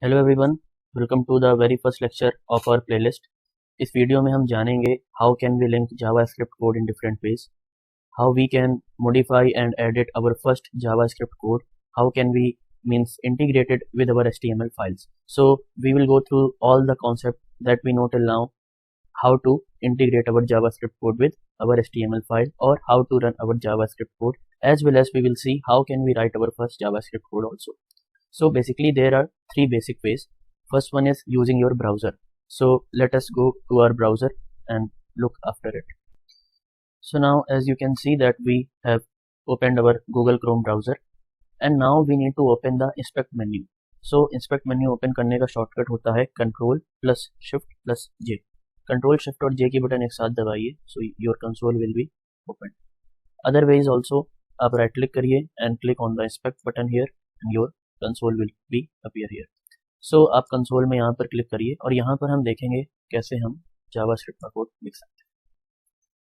Hello everyone, welcome to the very first lecture of our playlist. इस video में हम जानेंगे how can we link JavaScript code in different ways, how we can modify and edit our first JavaScript code, how can we means integrate it with our HTML files. So we will go through all the concept that we know till now, how to integrate our JavaScript code with our HTML file or how to run our JavaScript code, as well as we will see how can we write our first JavaScript code also. So basically there are three basic ways. First one is using your browser. So let us go to our browser and look after it. So now as you can see that we have opened our Google Chrome browser and now we need to open the inspect menu. So inspect menu open करने का shortcut होता है Ctrl plus Shift plus J. Ctrl Shift और J की button एक साथ दबाइए, so your console will be open. Other ways also, आप राइट क्लिक करिए and click on the inspect button here and your console will be appear here. So आप console में यहाँ पर क्लिक करिए और यहाँ पर हम देखेंगे कैसे हम जावास्क्रिप्ट का कोड लिख सकते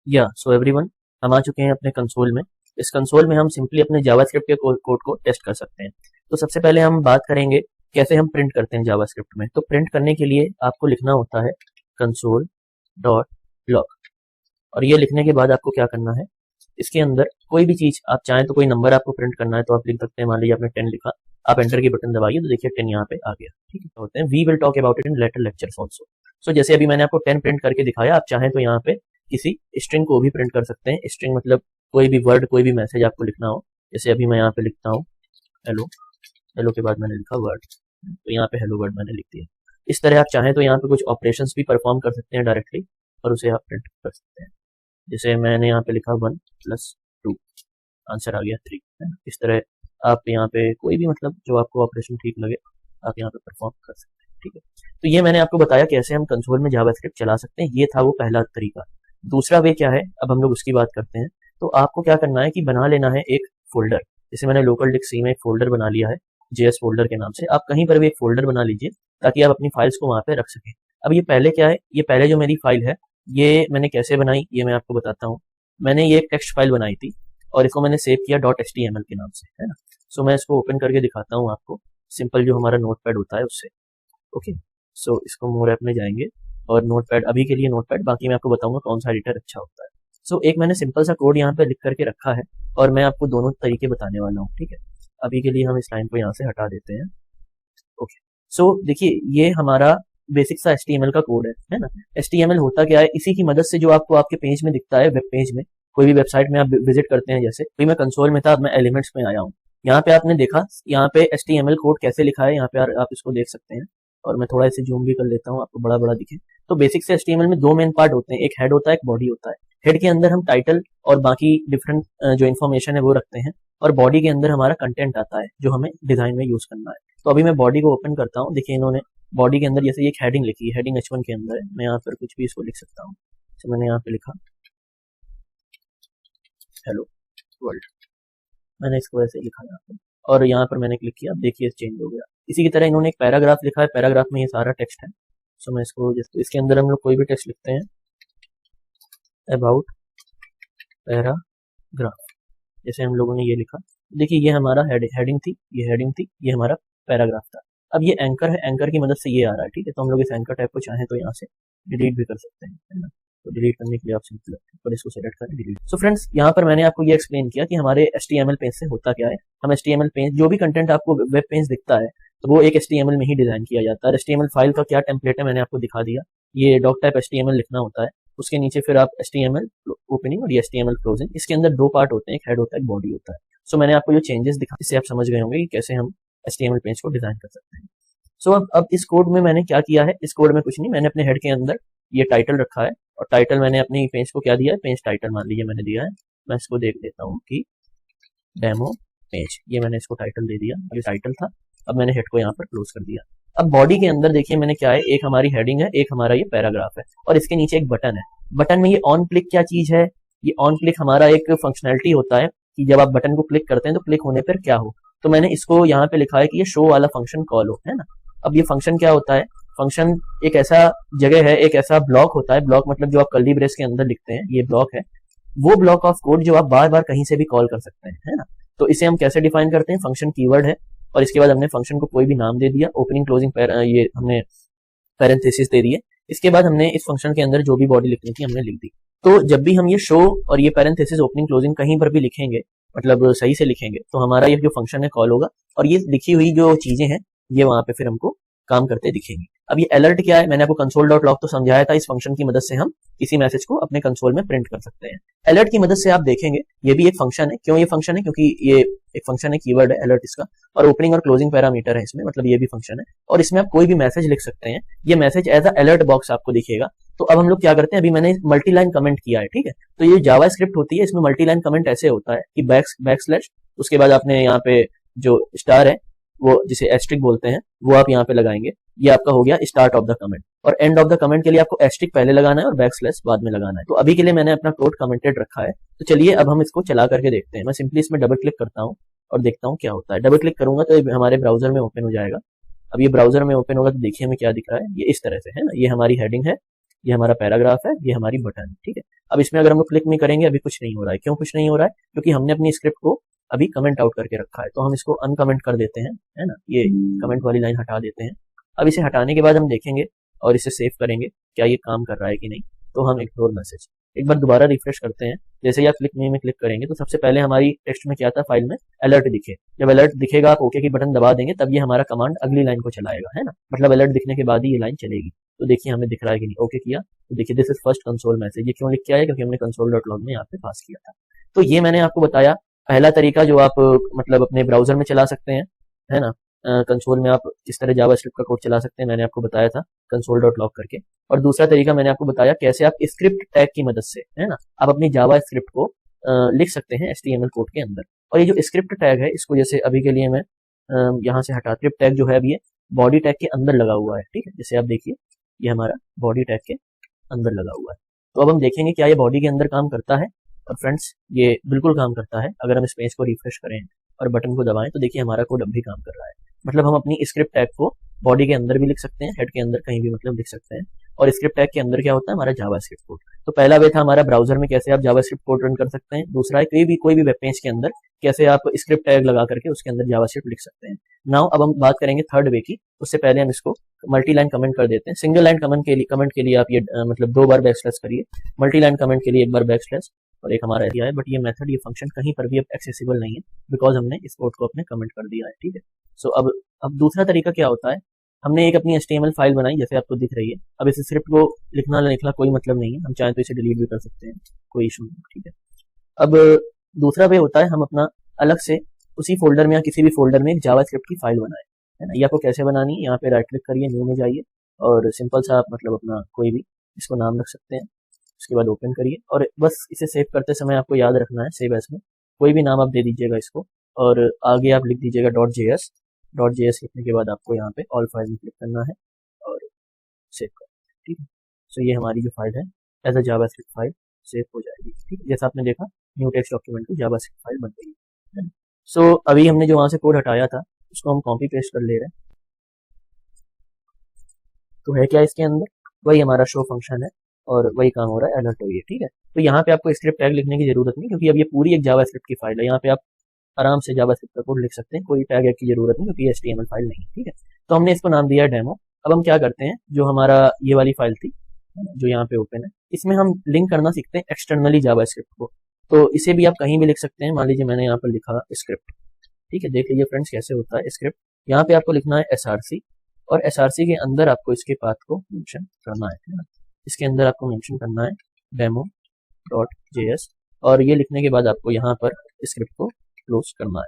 हैं। सो एवरीवन, हम आ चुके हैं अपने कंसोल में। इस कंसोल में हम सिंपली अपने जावास्क्रिप्ट के कोड को टेस्ट कर सकते हैं। तो सबसे पहले हम बात करेंगे कैसे हम प्रिंट करते हैं जावास्क्रिप्ट में। तो प्रिंट करने के लिए आपको लिखना होता है console.log और ये लिखने के बाद आपको क्या करना है, इसके अंदर कोई भी चीज आप चाहें तो कोई नंबर आपको प्रिंट करना है तो आप लिख सकते हैं। मान लीजिए आपने 10 लिखा, आप एंटर की बटन दबाइए तो देखिए 10 यहाँ पे आ गया। ठीक है, होते हैं we will talk about it in later lectures also. So जैसे अभी मैंने आपको 10 प्रिंट करके दिखाया, आप चाहें तो यहाँ पे किसी स्ट्रिंग को भी प्रिंट कर सकते हैं। स्ट्रिंग मतलब कोई भी वर्ड, कोई भी मैसेज आपको लिखना हो। जैसे अभी मैं यहाँ पे लिखता हूँ हेलो, हेलो के बाद मैंने लिखा वर्ड, तो यहाँ पे हेलो वर्ड मैंने लिख दिया। इस तरह आप चाहें तो यहाँ पे कुछ ऑपरेशंस भी परफॉर्म कर सकते हैं डायरेक्टली और उसे आप प्रिंट कर सकते हैं। जैसे मैंने यहाँ पे लिखा 1 + 2, आंसर आ गया 3 है ना। इस तरह आप यहाँ पे कोई भी मतलब जो आपको ऑपरेशन ठीक लगे आप यहाँ पे परफॉर्म कर सकते हैं। ठीक है, तो ये मैंने आपको बताया कैसे हम कंसोल में जावास्क्रिप्ट चला सकते हैं। ये था वो पहला तरीका। दूसरा वे क्या है, अब हम लोग उसकी बात करते हैं। तो आपको क्या करना है कि बना लेना है एक फोल्डर। जैसे मैंने लोकल डिस्क सी में एक फोल्डर बना लिया है JS फोल्डर के नाम से। आप कहीं पर भी एक फोल्डर बना लीजिए ताकि आप अपनी फाइल्स को वहां पे रख सकें। अब ये पहले क्या है, ये पहले जो मेरी फाइल है ये मैंने कैसे बनाई ये मैं आपको बताता हूँ। मैंने ये एक टेक्स्ट फाइल बनाई थी और इसको मैंने सेव किया .html के नाम से, है ना। सो मैं इसको ओपन करके दिखाता हूँ आपको, सिंपल जो हमारा नोटपैड होता है उससे। ओके, सो इसको मोर ऐप में जाएंगे और नोटपैड, अभी के लिए नोटपैड, बाकी मैं आपको बताऊंगा कौन सा एडिटर अच्छा होता है। सो एक मैंने सिंपल सा कोड यहाँ पे लिख करके रखा है और मैं आपको दोनों तरीके बताने वाला हूँ। ठीक है, अभी के लिए हम इस लाइन को यहाँ से हटा देते हैं। ओके, सो देखिए ये हमारा बेसिक सा HTML का कोड है ना। HTML होता क्या है, इसी की मदद से जो आपको आपके पेज में दिखता है, वेब पेज में, कोई भी वेबसाइट में आप विजिट करते हैं। जैसे अभी मैं कंसोल में था, अब मैं एलिमेंट्स में आया हूँ। यहाँ पे आपने देखा यहाँ पे HTML कोड कैसे लिखा है, यहाँ पे आप इसको देख सकते हैं। और मैं थोड़ा इसे जूम भी कर लेता हूँ, आपको बड़ा बड़ा दिखे। तो बेसिक से HTML में दो मेन पार्ट होते हैं, एक हेड होता है, एक बॉडी होता है। हेड के अंदर हम टाइटल और बाकी डिफरेंट जो इन्फॉर्मेशन है वो रखते हैं और बॉडी के अंदर हमारा कंटेंट आता है जो हमें डिजाइन में यूज करना है। तो अभी मैं बॉडी को ओपन करता हूँ। देखिए इन्होंने बॉडी के अंदर जैसे एक हेडिंग लिखी है, हेडिंग H1 के अंदर है। मैं यहाँ पर कुछ भी इसको लिख सकता हूँ। तो मैंने यहाँ पे लिखा हेलो वर्ल्ड, मैंने इसको ऐसे लिखा यहाँ पे और यहाँ पर मैंने क्लिक किया, देखिए चेंज हो गया। इसी की तरह इन्होंने एक पैराग्राफ लिखा है, पैराग्राफ में ये सारा टेक्स्ट है। सो मैं इसको इसके अंदर हम लोग कोई भी टेक्स्ट लिखते हैं, अबाउट पैराग्राफ, जैसे हम लोगों ने ये लिखा। देखिए ये हमारा हेडिंग थी, ये हेडिंग थी, ये हमारा पैराग्राफ था। अब ये एंकर है, एंकर की मदद से ये आ रहा है। ठीक है, तो हम लोग इस एंकर टाइप को चाहें तो यहाँ से डिलीट भी कर सकते हैं, है ना। तो डिलीट करने के लिए आप सिंपल पर इसको सेलेक्ट करें, डिलीट। सो फ्रेंड्स, यहाँ पर मैंने आपको ये एक्सप्लेन किया कि हमारे HTML पेज से होता क्या है। हम HTML पेज, जो भी कंटेंट आपको वेब पेज दिखता है तो वो एक HTML में ही डिजाइन किया जाता है। HTML फाइल का क्या टेम्पलेट है मैंने आपको दिखा दिया। ये डॉक टाइप HTML लिखना होता है, उसके नीचे फिर आप HTML ओपनिंग और ये HTML क्लोजिंग। इसके अंदर दो पार्ट होते हैं, एक हेड होता है, एक बॉडी होता है। सो मैंने आपको जो चेंजेस दिखा, इससे आप समझ गए होंगे कि कैसे हम HTML पेज को डिजाइन कर सकते हैं। सो अब इस कोड में मैंने क्या किया है, इस कोड में कुछ नहीं, मैंने अपने हेड के अंदर ये टाइटल रखा है और टाइटल मैंने अपने पेज को क्या दिया है, पेज टाइटल मान लीजिए मैंने दिया है। मैं इसको देख देता हूँ कि डेमो पेज, ये मैंने इसको टाइटल दे दिया, ये टाइटल था। अब मैंने हेड को यहाँ पर क्लोज कर दिया। अब बॉडी के अंदर देखिए मैंने क्या है, एक हमारी हेडिंग है, एक हमारा ये पैराग्राफ है और इसके नीचे एक बटन है। बटन में ये ऑन क्लिक क्या चीज है, ये ऑन क्लिक हमारा एक फंक्शनैलिटी होता है कि जब आप बटन को क्लिक करते हैं तो क्लिक होने पर क्या हो। तो मैंने इसको यहाँ पे लिखा है कि ये शो वाला फंक्शन कॉल हो, है ना। अब ये फंक्शन क्या होता है, फंक्शन एक ऐसा जगह है, एक ऐसा ब्लॉक होता है। ब्लॉक मतलब जो आप कर्ली ब्रेस के अंदर लिखते हैं, ये ब्लॉक है, वो ब्लॉक ऑफ कोड जो आप बार बार कहीं से भी कॉल कर सकते हैं, है ना। तो इसे हम कैसे डिफाइन करते हैं, फंक्शन कीवर्ड है और इसके बाद हमने फंक्शन को कोई भी नाम दे दिया, ओपनिंग क्लोजिंग ये हमने पैरेंथेसिस दे दिए। इसके बाद हमने इस फंक्शन के अंदर जो भी बॉडी लिखनी थी हमने लिख दी। तो जब भी हम ये शो और ये पैरेंथेसिस ओपनिंग क्लोजिंग कहीं पर भी लिखेंगे, मतलब सही से लिखेंगे, तो हमारा ये जो फंक्शन है कॉल होगा और ये लिखी हुई जो चीजें हैं ये वहां पे फिर हमको काम करते दिखेंगी। अब ये अलर्ट क्या है, मैंने आपको कंसोल डॉट लॉग तो समझाया था, इस फंक्शन की मदद से हम किसी मैसेज को अपने कंसोल में प्रिंट कर सकते हैं। अलर्ट की मदद से आप देखेंगे ये भी एक फंक्शन है। क्यों ये फंक्शन है? क्योंकि ये एक फंक्शन है, कीवर्ड है अलर्ट इसका, और ओपनिंग और क्लोजिंग पैरामीटर है इसमें, मतलब ये भी फंक्शन है और इसमें आप कोई भी मैसेज लिख सकते हैं। ये message as a alert box आपको दिखेगा। तो अब हम लोग क्या करते हैं, अभी मैंने मल्टी लाइन कमेंट किया है, ठीक है। तो ये जावा स्क्रिप्ट होती है, इसमें मल्टी लाइन कमेंट ऐसे होता है कि बैक स्लैश, उसके बाद आपने यहाँ पे जो स्टार है वो जिसे एस्ट्रिक बोलते हैं वो आप यहाँ पे लगाएंगे। ये आपका हो गया स्टार्ट ऑफ द कमेंट, और एंड ऑफ द कमेंट के लिए आपको एस्ट्रिक पहले लगाना है और बैक स्लैश बाद में लगाना है। तो अभी के लिए मैंने अपना कोड कमेंटेड रखा है। तो चलिए अब हम इसको चला करके देखते हैं। मैं सिंपली इसमें डबल क्लिक करता हूँ और देखता हूँ क्या होता है। डबल क्लिक करूंगा तो ये हमारे ब्राउजर में ओपन हो जाएगा। अब ये ब्राउजर में ओपन होगा तो देखिए हमें क्या दिख रहा है, ये इस तरह से है ना, ये हमारी हेडिंग है, ये हमारा पैराग्राफ है, ये हमारी बटन है, ठीक है। अब इसमें अगर हम लोग क्लिक नहीं करेंगे अभी कुछ नहीं हो रहा है। क्यों कुछ नहीं हो रहा है? क्योंकि हमने अपनी स्क्रिप्ट को अभी कमेंट आउट करके रखा है। तो हम इसको अनकमेंट कर देते हैं, है ना, ये कमेंट वाली लाइन हटा देते हैं। अब इसे हटाने के बाद हम देखेंगे और इसे सेव करेंगे क्या ये काम कर रहा है कि नहीं। तो हम इग्नोर मैसेज एक बार दोबारा रिफ्रेश करते हैं। जैसे ही आप क्लिक में क्लिक करेंगे तो सबसे पहले हमारी टेक्स्ट में क्या था, फाइल में अलर्ट दिखे। जब अलर्ट दिखेगा आप ओके की बटन दबा देंगे तब ये हमारा कमांड अगली लाइन को चलाएगा, है ना, मतलब अलर्ट दिखने के बाद ही ये लाइन चलेगी। तो देखिए हमें दिख रहा है कि नहीं, ओके किया तो देखिए this is first console message. ये क्यों लिख के आया? क्योंकि हमने कंसोल डॉट लॉग में यहाँ पे पास किया था। तो ये मैंने आपको बताया पहला तरीका जो आप मतलब अपने ब्राउजर में चला सकते हैं, है ना। कंसोल में आप किस तरह जावास्क्रिप्ट का कोड चला सकते हैं मैंने आपको बताया था कंसोल डॉट लॉग करके। और दूसरा तरीका मैंने आपको बताया कैसे आप स्क्रिप्ट टैग की मदद से, है ना, आप अपनी जावा स्क्रिप्ट को लिख सकते हैं HTML कोड के अंदर। और ये जो स्क्रिप्ट टैग है इसको जैसे अभी के लिए मैं यहाँ से हटा, स्क्रिप्ट टैग जो है अभी ये बॉडी टैग के अंदर लगा हुआ है, ठीक है। जैसे आप देखिए ये हमारा बॉडी टैग के अंदर लगा हुआ है। तो अब हम देखेंगे क्या ये बॉडी के अंदर काम करता है। और फ्रेंड्स ये बिल्कुल काम करता है। अगर हम इस पेज को रिफ्रेश करें और बटन को दबाएं तो देखिए हमारा कोड अब भी काम कर रहा है। मतलब हम अपनी स्क्रिप्ट टैग को बॉडी के अंदर भी लिख सकते हैं, हेड के अंदर कहीं भी मतलब लिख सकते हैं। और स्क्रिप्ट टैग के अंदर क्या होता है, हमारा जावास्क्रिप्ट कोड। तो पहला वे था हमारा ब्राउजर में कैसे आप जावास्क्रिप्ट कोड रन कर सकते हैं। दूसरा है कोई भी वेब पेज के अंदर कैसे आप स्क्रिप्ट टैग लगा करके उसके अंदर जावास्क्रिप्ट लिख सकते हैं। नाउ अब हम बात करेंगे थर्ड वे की। उससे पहले हम इसको मल्टी लाइन कमेंट कर देते हैं। सिंगल लाइन कमेंट के लिए आप ये मतलब 2 बार बैकस्लैश करिए। मल्टी लाइन कमेंट के लिए 1 बार बैकस्लैश और एक हमारा एरिया है। बट ये मेथड, ये फंक्शन कहीं पर भी अब एक्सेसिबल नहीं है बिकॉज हमने इस कोड को अपने कमेंट कर दिया है, ठीक है। सो अब दूसरा तरीका क्या होता है, हमने एक अपनी HTML फाइल बनाई जैसे आपको दिख रही है। अब इस स्क्रिप्ट को लिखना लिखना कोई मतलब नहीं है, हम चाहें तो इसे डिलीट भी कर सकते हैं, कोई इशू नहीं, ठीक है। अब दूसरा वे होता है हम अपना अलग से उसी फोल्डर में या किसी भी फोल्डर में एक जावास्क्रिप्ट की फाइल बनाए, है ना। ये आपको कैसे बनानी है, यहाँ पे राइट क्लिक करिए, न्यू में जाइए और सिंपल सा आप मतलब अपना कोई भी इसको नाम रख सकते हैं। उसके बाद ओपन करिए और बस इसे सेव करते समय आपको याद रखना है सेव एज में कोई भी नाम आप दे दीजिएगा इसको और आगे आप लिख दीजिएगा .js लिखने के बाद आपको यहाँ पे ऑल फाइल में क्लिक करना है और सेव करना है, ठीक है। सो ये हमारी जो फाइल है as a JavaScript file save हो जाएगी, ठीक है। जैसा आपने देखा न्यू टेक्स्ट डॉक्यूमेंट की जावास्क्रिप्ट फाइल बन गई है। सो अभी हमने जो वहां से कोड हटाया था उसको हम कॉपी पेस्ट कर ले रहे हैं। तो है क्या इसके अंदर, वही हमारा शो फंक्शन है और वही काम हो रहा है, अलर्ट हुई है, ठीक है। तो यहाँ पे आपको स्क्रिप्ट टैग लिखने की जरूरत नहीं क्योंकि अब ये पूरी एक जावास्क्रिप्ट की फाइल है। यहाँ पे आप आराम से जावास्क्रिप्ट का कोड लिख सकते हैं, कोई टैग की जरूरत नहीं क्योंकि HTML फाइल नहीं, ठीक है। तो हमने इसको नाम दिया डेमो। अब हम क्या करते हैं, जो हमारा ये वाली फाइल थी जो यहाँ पे ओपन है, इसमें हम लिंक करना सीखते हैं एक्सटर्नली जावास्क्रिप्ट को। तो इसे भी आप कहीं भी लिख सकते हैं। मान लीजिए मैंने यहाँ पर लिखा स्क्रिप्ट, ठीक है। देख लीजिए फ्रेंड्स कैसे होता है स्क्रिप्ट। यहाँ पे आपको लिखना है SRC और SRC के अंदर आपको इसके पाथ को मेंशन करना है ना। इसके अंदर आपको मेंशन करना है demo.js और ये लिखने के बाद आपको यहाँ पर स्क्रिप्ट को क्लोज करना है,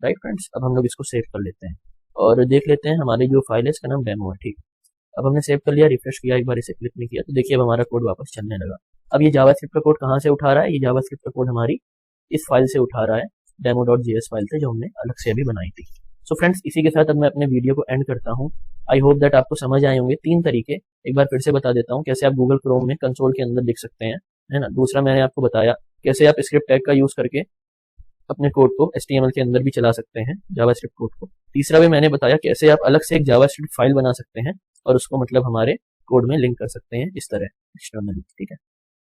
राइट फ्रेंड्स। अब हम लोग इसको सेव कर लेते हैं और देख लेते हैं हमारी जो फाइल है इसका नाम डेमो है, ठीक। अब हमने सेव कर लिया, रिफ्रेश किया, एक बार इसे क्लिक नहीं किया तो देखिए अब हमारा कोड वापस चलने लगा। अब ये जावास्क्रिप्ट का कोड कहाँ से उठा रहा है, ये जावास्क्रिप्ट का कोड हमारी इस फाइल से उठा रहा है, demo.js फाइल से जो हमने अलग से अभी बनाई थी। सो फ्रेंड्स इसी के साथ अब मैं अपने वीडियो को एंड करता हूँ। आई होप दैट आपको समझ आए होंगे 3 तरीके। एक बार फिर से बता देता हूँ कैसे आप गूगल क्रोम में कंसोल के अंदर लिख सकते हैं, है ना। दूसरा मैंने आपको बताया कैसे आप स्क्रिप्ट टैग का यूज करके अपने कोड को HTML के अंदर भी चला सकते हैं, जावास्क्रिप्ट कोड को। तीसरा भी मैंने बताया कैसे आप अलग से एक जावास्क्रिप्ट फाइल बना सकते हैं और उसको मतलब हमारे कोड में लिंक कर सकते हैं इस तरह एक्सटर्नली, ठीक है।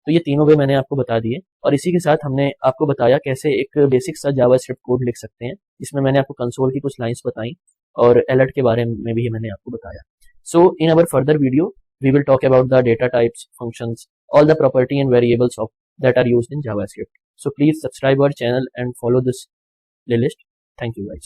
तो ये तीनों वे मैंने आपको बता दिए, और इसी के साथ हमने आपको बताया कैसे एक बेसिक सा जावास्क्रिप्ट कोड लिख सकते हैं, जिसमें मैंने आपको कंसोल की कुछ लाइंस बताई और अलर्ट के बारे में भी मैंने आपको बताया। So in our further video we will talk about the data types, functions, all the property and variables of that are used in JavaScript. So please subscribe our channel and follow this playlist. Thank you guys.